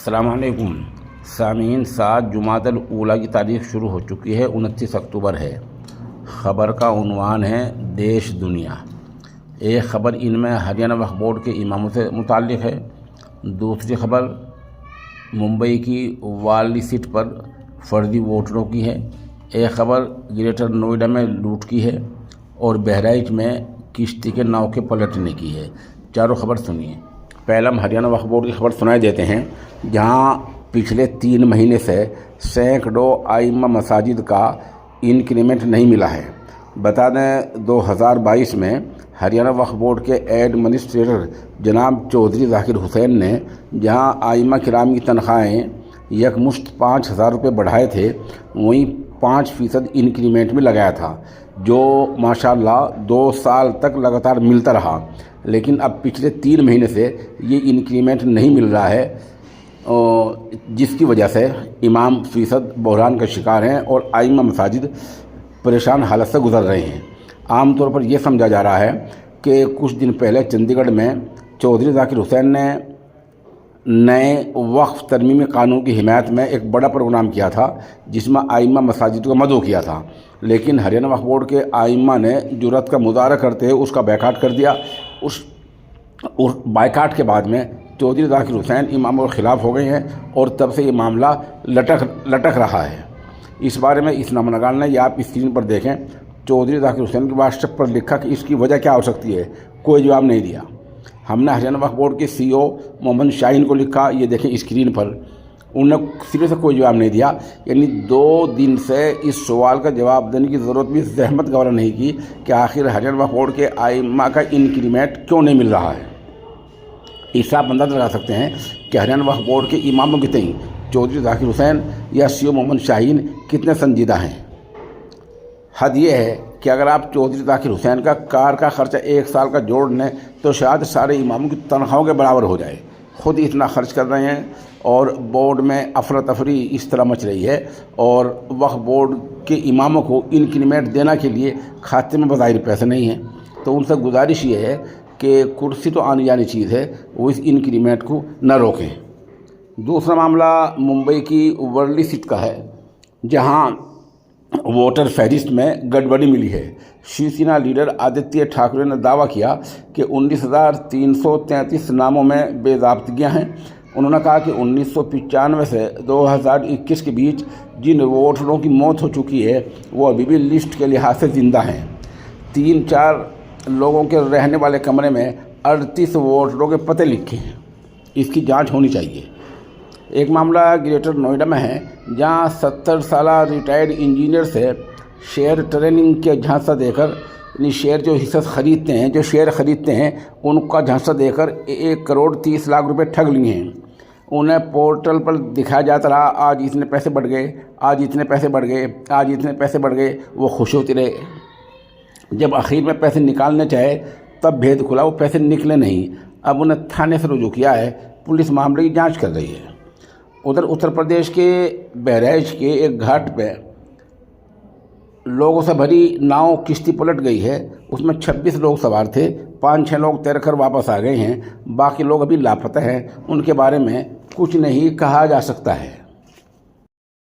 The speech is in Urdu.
السلام علیکم سامعین، 7 جمادی الاولیٰ کی تاریخ شروع ہو چکی ہے، 29 اکتوبر ہے۔ خبر کا عنوان ہے دیش دنیا۔ ایک خبر ان میں ہریانہ وقف بورڈ کے اماموں سے متعلق ہے، دوسری خبر ممبئی کی واللی سیٹ پر فرضی ووٹروں کی ہے، ایک خبر گریٹر نوئیڈا میں لوٹ کی ہے اور بہرائچ میں کشتی کے ناؤ کے پلٹنے کی ہے۔ چاروں خبر سنیے۔ پہلے ہم ہریانہ وقف بورڈ کی خبر سنائے دیتے ہیں، جہاں پچھلے 3 مہینے سے سینکڑوں ائمہ مساجد کا انکریمنٹ نہیں ملا ہے۔ بتا دیں 2022 میں ہریانہ وقف بورڈ کے ایڈمنسٹریٹر جناب چودھری ذاکر حسین نے جہاں ائمہ کرام کی تنخواہیں یکمشت 5,000 روپے بڑھائے تھے، وہیں 5% انکریمنٹ بھی لگایا تھا، جو ماشاءاللہ 2 سال تک لگاتار ملتا رہا۔ لیکن اب پچھلے 3 مہینے سے یہ انکریمنٹ نہیں مل رہا ہے، جس کی وجہ سے امام فیصد بحران کا شکار ہیں اور ائمہ مساجد پریشان حالت سے گزر رہے ہیں۔ عام طور پر یہ سمجھا جا رہا ہے کہ کچھ دن پہلے چندی گڑھ میں چودھری ذاکر حسین نے نئے وقف ترمیمی قانون کی حمایت میں ایک بڑا پروگرام کیا تھا، جس میں ائمہ مساجد کو مدعو کیا تھا، لیکن ہریانہ وقف بورڈ کے ائمہ نے جرأت کا مظاہرہ کرتے ہوئے اس کا بائیکاٹ کر دیا۔ اس بائیکاٹ کے بعد میں چودھری ذاکر حسین اماموں کے خلاف ہو گئے ہیں اور تب سے یہ معاملہ لٹک رہا ہے۔ اس بارے میں اسلام نگار نے، یہ آپ اسکرین پر دیکھیں، چودھری ذاکر حسین کے واٹس ایپ پر لکھا کہ اس کی وجہ کیا ہو سکتی ہے، کوئی جواب نہیں دیا۔ ہم نے ہریانہ وقف بورڈ کے CEO محمد شاہین کو لکھا، یہ دیکھیں اسکرین پر، انہوں نے سرے سے کوئی جواب نہیں دیا۔ یعنی 2 دن سے اس سوال کا جواب دینے کی ضرورت بھی زحمت گوارا نہیں کی کہ آخر ہریانہ وقف بورڈ کے ائمہ کا انکریمنٹ کیوں نہیں مل رہا ہے۔ اس سے آپ اندازہ لگا سکتے ہیں کہ ہریانہ وقف بورڈ کے اماموں کے تئیں چودھری ذاکر حسین یا CEO محمد شاہین کتنے سنجیدہ ہیں۔ حد یہ ہے کہ اگر آپ چودھری ذاکر حسین کا کار کا خرچہ 1 سال کا جوڑ لیں تو شاید سارے اماموں کی تنخواہوں کے برابر ہو جائے۔ خود اتنا خرچ کر رہے ہیں اور بورڈ میں افراتفری اس طرح مچ رہی ہے، اور وقف بورڈ کے اماموں کو انکریمنٹ دینا کے لیے کھاتے میں بظاہر پیسے نہیں ہیں۔ تو ان سے گزارش یہ ہے کہ کرسی تو آنی جانی چیز ہے، وہ اس انکریمنٹ کو نہ روکیں۔ دوسرا معاملہ ممبئی کی ورلی سیٹ کا ہے، جہاں ووٹر فہرست میں گڑبڑی ملی ہے۔ شیو سینا لیڈر آدتیہ ٹھاکرے نے دعویٰ کیا کہ 19,333 ناموں میں بے ضابطگیاں ہیں۔ انہوں نے کہا کہ 1995 سے 2021 کے بیچ جن ووٹروں کی موت ہو چکی ہے وہ ابھی بھی لسٹ کے لحاظ سے زندہ ہیں۔ 3-4 لوگوں کے رہنے والے کمرے میں 38 ووٹروں کے پتے لکھے ہیں، اس کی جانچ ہونی چاہیے۔ ایک معاملہ گریٹر نوئیڈا میں ہے، جہاں 70 سالہ ریٹائرڈ انجینئر سے شیئر ٹریننگ کے جھانسا دے کر، یعنی شیئر جو حصص خریدتے ہیں، جو شیئر خریدتے ہیں، ان کا جھانسا دے کر 1 کروڑ 30 لاکھ روپے ٹھگ لیے ہیں۔ انہیں پورٹل پر دکھایا جاتا رہا، آج اتنے پیسے بڑھ گئے، آج اتنے پیسے بڑھ گئے، آج اتنے پیسے بڑھ گئے، وہ خوش ہوتے رہے۔ جب اخیر میں پیسے نکالنے چاہے تب بھید کھلا، وہ پیسے نکلے نہیں۔ اب انہیں تھانے سے رجوع کیا ہے، پولیس معاملے کی جانچ کر رہی ہے۔ ادھر اتر پردیش کے بہرائچ کے ایک گھاٹ پہ لوگوں سے بھری ناؤ کشتی پلٹ گئی ہے، اس میں 26 لوگ سوار تھے، 5-6 لوگ تیر کر واپس آ گئے ہیں، باقی لوگ ابھی لاپتہ ہیں، ان کے بارے میں کچھ نہیں کہا جا سکتا ہے۔